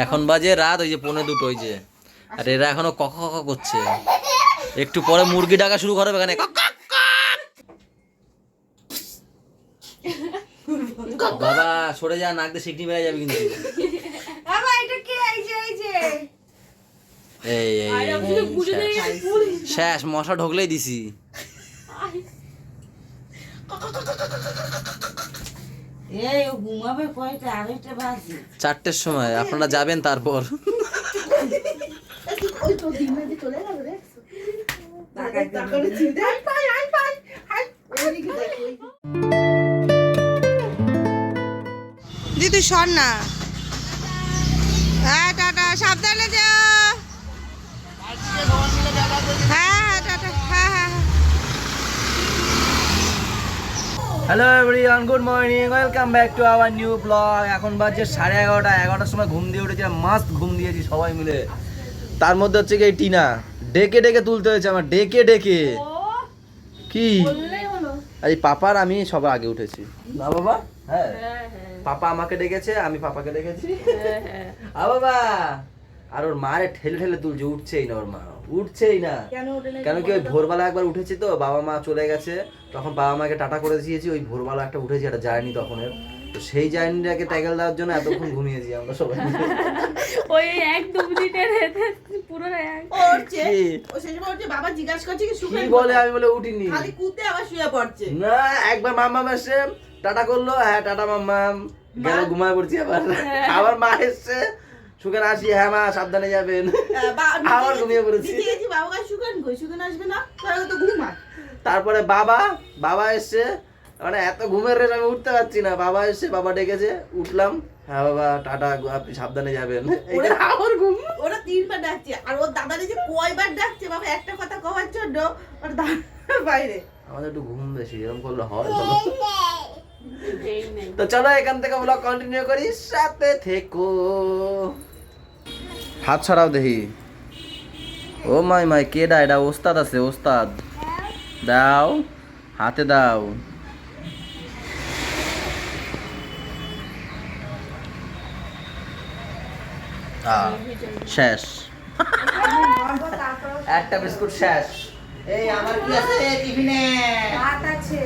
এখন বাজে রাত, ওই যে 1:45 ওই যে, আর এরা এখনো কক কক করছে। একটু পরে মুরগি ডাকা শুরু করবে এখানে। বাবা সরে যা, নাক দিয়ে সিকনি বেড়ে যাবে কিন্তু। এই শেষ, মশা ঢোকলেই দিছি। চারটের সময় আপনারা যাবেন, তারপর দিদি সর না। হ্যাঁ টাটা, সাবধানে যাও। হ্যাঁ টাটা, হ্যাঁ হ্যাঁ। Hello everyone, good morning, welcome back to our new blog. এখন বাজে 11:30। 11টার সময় ঘুম দিয়ে উঠেছি, মাস্ত ঘুম দিয়েছি সবাই মিলে। তার মধ্যে হচ্ছে কি এই টিনা ডেকে ডেকে তুলতে হয়েছে আমার, ডেকে ডেকে। কি এই পাপার আমি সবার আগে উঠেছি না বাবা? হ্যাঁ, পাপা আমাকে ডেকেছে, আমি পাপাকে ডেকেছি। আ বাবা, আর ওর মারে ঠেলে ঠেলে তুলছে, উঠছেই না ওর মা, উঠছেই না। কেন কি ওই ভোরবেলা একবার উঠেছি তো, বাবা মা চলে গেছে, তখন বাবা মাকে টাটা করে দিয়েছি। ওই ভোরবেলা একটা উঠেছি, একটা জার্নি তখনের, তো সেই জার্নিটাকে ট্যাকেল দেওয়ার জন্য এতক্ষণ ঘুমিয়েছি আমরা সবাই। ওই 1-2 মিনিটের পুরো বাবা জিজ্ঞাসা করছে কি বলে, আমি বলে উঠিনি, খালি কুতে আবার শুয়ে পড়ছে। না একবার মাম্মাম এসে টাটা করলো, হ্যাঁ টাটা মাম্মাম, গেল ঘুমায় পড়ছি। আবার মা এসছে, সুখেন আসি, হ্যাঁ মা সাবধানে যাবেন, আবার ঘুমিয়ে পড়েছি। তারপরে বাবা এসছে, মানে এত ঘুমের রেশ আমি উঠতে পারছি না। বাবা এসছে, বাবা ডেকেছে, উঠলাম, হ্যাঁ বাবা টাটা, আপনি সাবধানে যাবেন। আবার ঘুম। ওরা 3বার ডাকছে, আর ওর দাদারে যে কয়বার ডাকছে বাবা একটা কথা কওয়ার জন্য, ওর দাদার বাইরে। আমাদের একটু ঘুম বেশি, এরকম করলে হয় বলো? তো চলো এখান থেকে ব্লগ কন্টিনিউ করি, সাথে থেকো। হাত ছাড়াও দেখি। ও মাই কেডা এটা? ওস্তাদ আছে, ওস্তাদ। দাও, হাতে দাও। শেষ, একটা বিস্কুট শেষ। এই আমার কি আছে টিফিনে? ভাত আছে।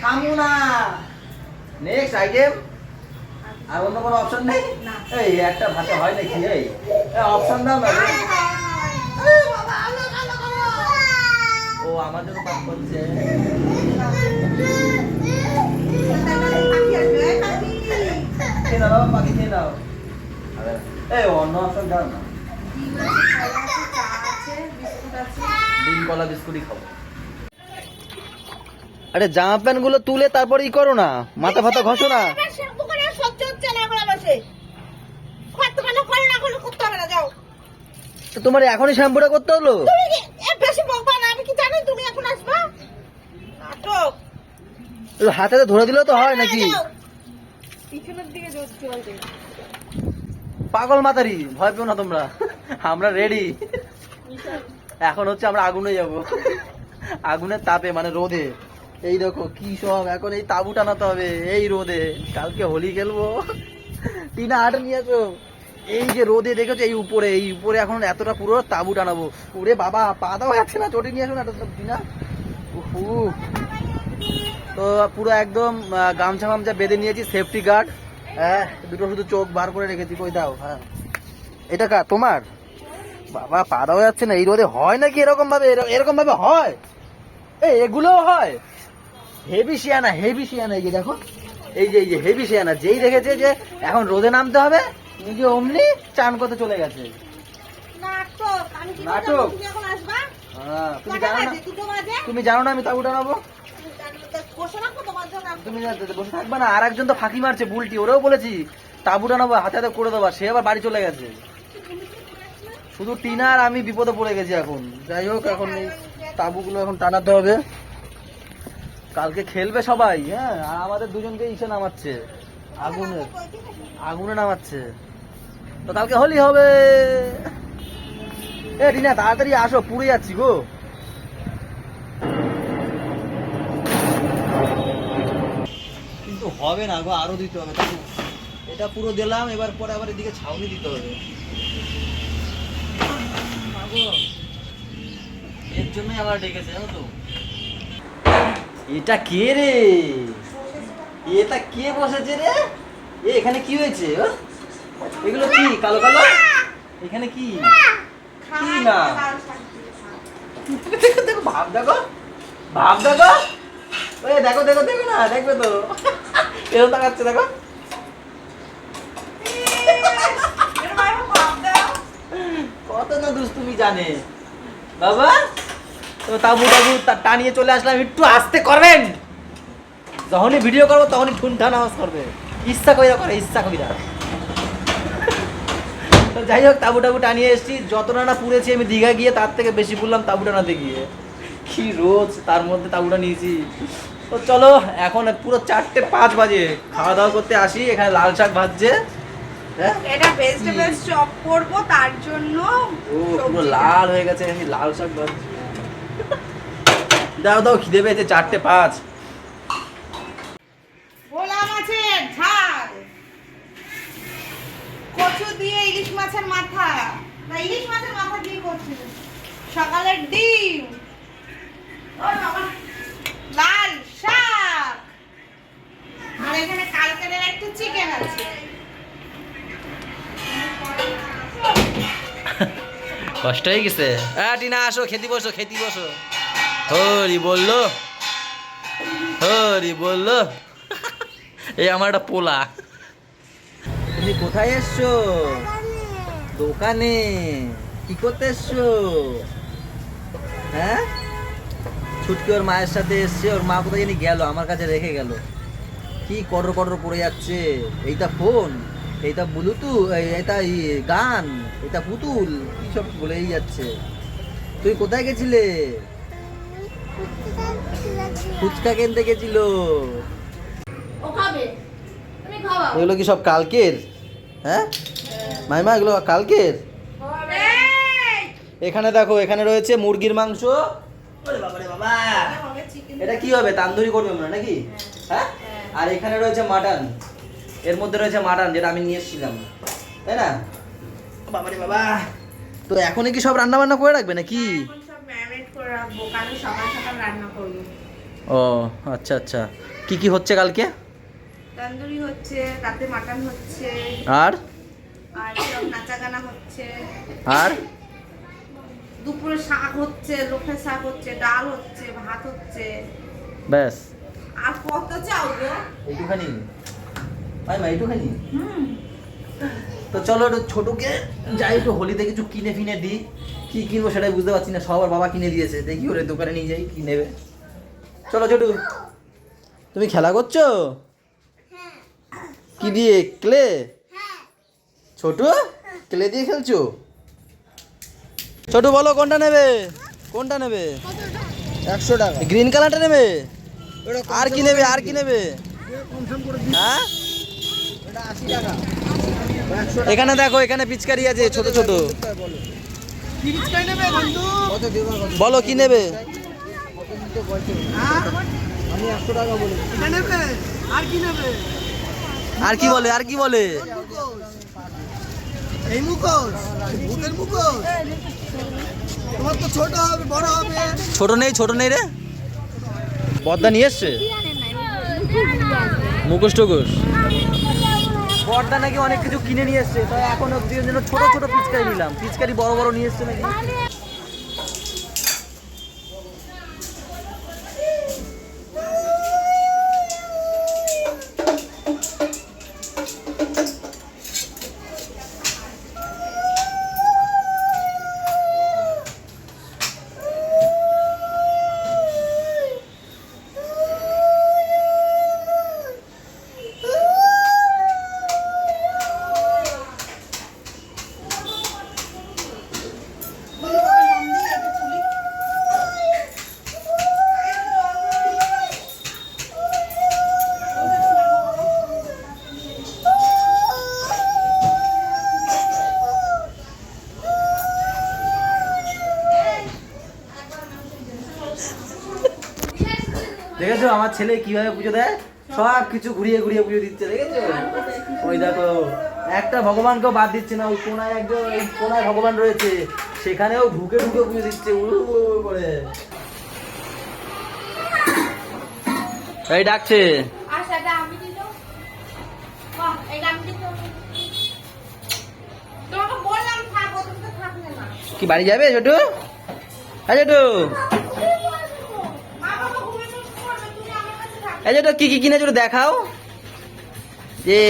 খামু না। Next item. আর অন্য কোনো অপশন নেই? এই একটা ভাতে হয় নাকি? এই অপশন দাও না। ও আমার জন্য পাক করছে। খেয়ে দাও পাখি, খেয়ে দাও। এই অন্য অপশন দাও না। ডিম কলা বিস্কুটই খাবো। আরে জামা প্যান্ট গুলো তুলে তারপর ই করো না, মাথা ফাতা ঘষো না। তো তোমার এখনই শ্যাম্পুটা করতে হলো? হাতে ধরে দিলেও তো হয় নাকি? পাগল মাতারি, ভয় পেও না তোমরা, আমরা রেডি। এখন হচ্ছে আমরা আগুনে যাব, আগুনের তাপে, মানে রোদে। এই দেখো কি সব, এখন এই তাবু টানাতে হবে এই রোদে, কালকে হোলি খেলবো। টিনা হাটে নিয়ে আসো। এই যে রোদে দেখেছো, এই উপরে এখন এতটা পুরো তাবু টানাবো। ওরে বাবা, পা দাও যাচ্ছে না, চটি নিয়ে আসো না টিনা। তো পুরো একদম গামছা মামছা বেঁধে নিয়েছি, সেফটি গার্ড। হ্যাঁ, দুটো শুধু চোখ বার করে রেখেছি। কই দাও? হ্যাঁ, এটা তোমার? বাবা, পা দাও যাচ্ছে না এই রোদে। হয় নাকি এরকম ভাবে? এরকম ভাবে হয়? এগুলোও হয়? হেভি শিয়ানা, হেভি শিয়ানা। এই যে দেখো, এই যে হেভি শিয়ানা, যেই দেখেছে যে এখন রোদে নামতে হবে, নিজে অমনি চান করতে চলে গেছে। নাটক। তুমি জানো না আমি তাবু টানাবো? তুমি বসে থাকবে না? আর একজন তো ফাঁকি মারছে, বুলটি, ওরেও বলেছি তাবু টানাবো, হাতে হাতে করে দেবা, সে আবার বাড়ি চলে গেছে। শুধু টিনা আর আমি বিপদে পড়ে গেছি এখন। যাই হোক, এখন এই তাবুগুলো এখন টানাতে হবে। কালকে খেলবে সবাই, হ্যাঁ, আর আমাদের দুজনকে ইসে নামাচ্ছে, আগুনে নামাচ্ছে। তো কালকে হোলি হবে। এ টিনা তাড়াতাড়ি আসো, পুড়ে যাচ্ছি গো। কিন্তু হবে না গো, আরো দিতে হবে। এটা পুরো দিলাম, এবার পরে আবার এদিকে ছাউনি দিতে হবে। এর জন্যই আবার ডেকেছে জানো তো। এটা কে রে? এটা কে বসেছে রে? এখানে কি হয়েছে? এগুলো কি কালো কালো? এখানে কি কি না? দেখো দেখো ভাব দেখো, ভাব দেখো। দেখো দেখো দেখো না, দেখবে তো এরকম তাকাচ্ছে দেখো। কত না দুষ্টুমি জানে বাবা। তো তাবু টাবু টানিয়ে চলে আসলাম, একটু আস্তে করবেন। যখনই ভিডিও করবো তখনই ঠুনঠান আওয়াজ করবে, ইচ্ছা কইরা করে, ইচ্ছা কইরা। তো যাই হোক, তাবু টাবু টানিয়ে এসেছি। যতটা না পুড়েছি আমি দীঘা গিয়ে তার থেকে বেশি পুড়লাম তাবু টানাতে গিয়ে। কি রোজ, তার মধ্যে তাবুটা নিয়েছি। তো চলো এখন পুরো 4:05 বাজে, খাওয়া দাওয়া করতে আসি। এখানে লাল শাক ভাজছে, এটা ভেজিটেবল চপ করব, তার জন্য ও পুরো লাল হয়ে গেছে। আমি লাল শাক ভাজছি। দাও দাও, খিদে পেয়েছে। 4:05। ভোলা মাছের ঝাল, কচু দিয়ে ইলিশ মাছের মাথা, না ইলিশ মাছের মাথা দিয়ে কচু, সকালের ডিম, ও বাবা, লাল শাক, আর এখানে কালকের একটু চিকেন আছে। কষ্ট হয়ে গেছে। টিনা আসো, খেতে বসো, খেতে বসো। হরি বললো, হরি বললো। এই আমার একটা পোলা। তুমি কোথায় এসছো? দোকানে। কি করতে এসছো? হ্যাঁ, ছুটকি ওর মায়ের সাথে এসছে। ওর মা কোথায় জানি গেল, আমার কাছে রেখে গেল। কি কটর কটর পড়ে যাচ্ছে। এইটা ফোন, এইটা ব্লুটুথ, এটা গান, এটা পুতুল, কি সব বলেই যাচ্ছে। তুই কোথায় গেছিলে? ফুচকা কিনতে গেছিল। ও খাবে, তুমি খাওয়া। এগুলো কি সব কালকের? হ্যাঁ মাইমা, এগুলো কালকের। এখানে দেখো, এখানে রয়েছে মুরগির মাংস। ওরে বাবা রে বাবা, এটা কি হবে? তান্দুরি করবে মনে হয় নাকি? হ্যাঁ, আর এখানে রয়েছে মাটন। এর মধ্যে রয়েছে মাটন, যেটা আমি নিয়ে এসেছিলাম, তাই না? বাবা রে বাবা। তো এখনই কি সব রান্না বান্না করে রাখবে নাকি? এখন সব ম্যারিনেট করে রাখবো, কাল সকাল সকাল রান্না করব। ও আচ্ছা আচ্ছা। কি কি হচ্ছে কালকে? তন্দুরি হচ্ছে, রাতে মাটন হচ্ছে, আর আর সব নাচা গানা হচ্ছে, আর দুপুরে শাক হচ্ছে, লোকের শাক হচ্ছে, ডাল হচ্ছে, ভাত হচ্ছে, ব্যাস আর কত চাও গো? এইটুখানি মাইমা, এইটুখানি। তো চলো একটু ছোটকে যাই, একটু হোলিতে কিছু কিনে ফিনে দিই। কি কিনবো সেটাই বুঝতে পারছি না। সবার বাবা কিনে দিয়েছে, দেখি ওরে দোকানে নিয়ে যাই, কি নেবে। চলো ছোটু, তুমি খেলা করছো? কি দিয়ে? ক্লে? ছোটু ক্লে দিয়ে খেলছো? ছোটু বলো কোনটা নেবে? কোনটা নেবে? 100 টাকা। গ্রিন কালারটা নেবে? আর কি নেবে? আর কি নেবে? হ্যাঁ, এখানে দেখো, এখানে পিচকারি আছে ছোট ছোট। বলো কি নেবে? আর কি বলে? আর কি বলে? এই মুখোশ, ভূতের মুখোশ। তোমার তো ছোট হবে, বড় হবে। ছোট নেই, ছোট নেই রে। পর্দা নিয়ে এসছে, মুখোশ টুকোশ। পর্দা নাকি অনেক কিছু কিনে নিয়ে এসছে। তাই এখন অব্দি জন্য ছোট ছোট পিচকারি নিলাম। পিচকারি বড় বড় নিয়ে এসছে নাকি? দেখেছো আমার ছেলে কিভাবে পুজো দেয়? সব কিছু ঘুরিয়ে ঘুরিয়ে পুজো দিচ্ছে, দেখেছো? ওই দেখো একটা ভগবানকেও বাদ দিচ্ছে না, ওই কোনায় একজন, ওই কোনায় ভগবান রয়েছে, সেখানেও ঢুকে ঢুকে পুজো দিচ্ছে উড়ু উড়ু করে। এই ডাকছে। আচ্ছা এটা আমি দিল বাহ এটা আমি দিল তোমাকে বললাম থাকো, তুমি তো থাকলে না। কি বাড়ি যাবে ছোটু? হ্যাঁ ছোটু, মা বাবা ঘুমিয়ে পড়বে, তুমি আমার কাছে থাকো। এই ছোটু কি কি কিনেছো একটু দেখাও। এ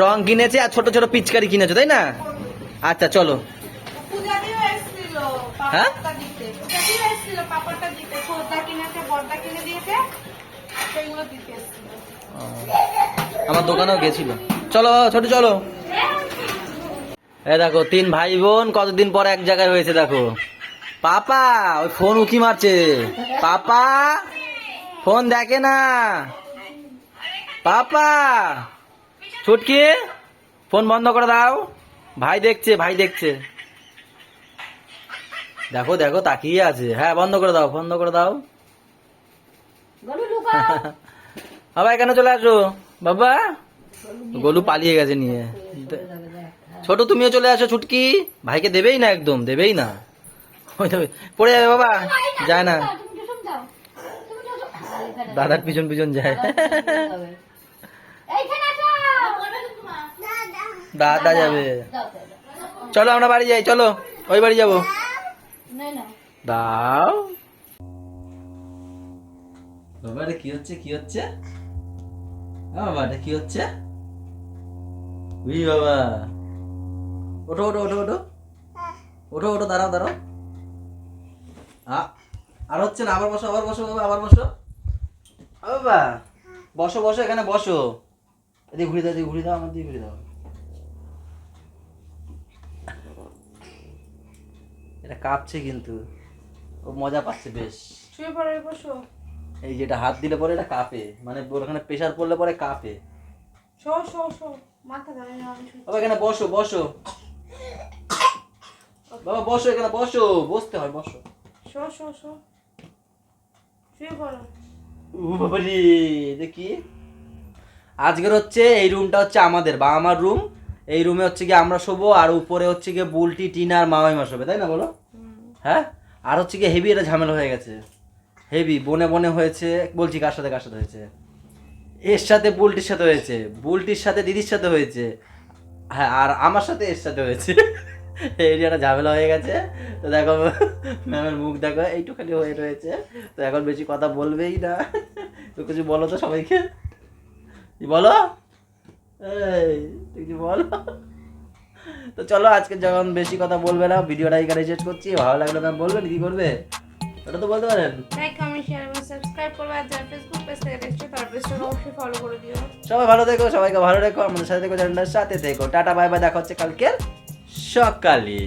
রং কিনেছে আর ছোট ছোট পিচকারি কিনেছো, তাই না? আচ্ছা চলো। পূজা দিও এসেছিল হ্যাঁ? পাপড়টা দিতে, পূজা দিও এসেছিল পাপড়টা দিতে, সর্দা কিনেছে, বর্দা কিনে দিয়েছে, সেইগুলো দিতে এসেছিল। আমার দোকানেও গেছিল। চলো ছোট চলো। এই দেখো 3 ভাই বোন কতদিন পর এক জায়গায় হয়েছে দেখো। পাপা ওই ফোন উকি মারছে, পাপা ফোন দেখে না, পাপা ছুটকি ফোন বন্ধ করে দাও, ভাই দেখছে ভাই দেখছে। দেখো দেখো তাকিয়ে আছে। হ্যাঁ বন্ধ করে দাও, বন্ধ করে দাও। গলু লুকাও বাবা এখানে চলে আসো। বাবা গোলু পালিয়ে গেছে নিয়ে। ছোট তুমিও চলে আসো ছুটকি, ভাইকে দেবেই না, একদম দেবেই না। ওই তো পড়ে যাবে বাবা, যায় না, তুমি টিউশন যাও তুমি টিউশন দাদার পিছন পিছন যায়। এইখানে আসো বলবে তোমা দাদা যাবে। দাও চলো আমরা বাড়ি যাই, চলো ওই বাড়ি যাবো। না না দাও বাবা, এটা কি হচ্ছে কি হচ্ছে? বাবা এটা কি হচ্ছে? উই বাবা, ওঠো ওঠো ওঠো ওঠো ওঠো ওঠো, দাঁড়াও দাঁড়াও। আর হচ্ছে না, আবার বসো আবার বসো বাবা, আবার বসো। বাবা বসো বসো, এখানে বসো। এদিকে ঘুরে দাও, এদিকে ঘুরে দাও, আমার দিকে ঘুরে দাও। এটা কাঁপছে কিন্তু, ও মজা পাচ্ছে বেশ। শুয়ে পড়ো, বসো। এই যেটা হাত দিলে পরে এটা কাঁপে, মানে ওখানে প্রেসার পড়লে পরে কাঁপে। শো শো শো, মাথা ধরে নাও, আমি শুয়ে- বাবা এখানে বসো বসো, বাবা বসো এখানে বসো, বসতে হয়, বসো। শো শো শো, শুয়ে পড়ো। বাবারে দেখি, আজকের হচ্ছে এই রুমটা হচ্ছে আমাদের বা আমার রুম। এই রুমে হচ্ছে কি আমরা শোবো, আর উপরে হচ্ছে গিয়ে বুলটি, টিনা আর মামাইমা শোবে, তাই না বলো? হ্যাঁ। আর হচ্ছে কি হেভি এটা ঝামেলা হয়ে গেছে, হেভি বনে বনে হয়েছে। বলছি কার সাথে কার সাথে হয়েছে? এর সাথে বুলটির সাথে হয়েছে, বুলটির সাথে দিদির সাথে হয়েছে, হ্যাঁ আর আমার সাথে এর সাথে হয়েছে। এই যে একটা ঝামেলা হয়ে গেছে। তো দেখো ম্যামের মুখ দেখো এইটুখানি হয়ে রয়েছে। তো এখন বেশি কথা বলবেই না। তো কিছু বলো তো সবাইকে, কি বলো? এই তুই কিছু বলো। তো চলো আজকে যখন বেশি কথা বলবে না, ভিডিওটা এখানে শেষ করছি। ভালো লাগলে ম্যাম বলবেন, কি করবে ওটা তো বলতে পারেন। লাইক কমেন্ট শেয়ার এবং সাবস্ক্রাইব করবে, আর যারা ফেসবুক পেজ থেকে দেখছো তার পেজটা অবশ্যই ফলো করে দিও। সবাই ভালো থেকো, সবাইকে ভালো রেখো, আমাদের সাথে থেকো, চ্যানেলটার সাথে থেকো। টাটা বাই বাই, দেখা হচ্ছে কালকের সকালে।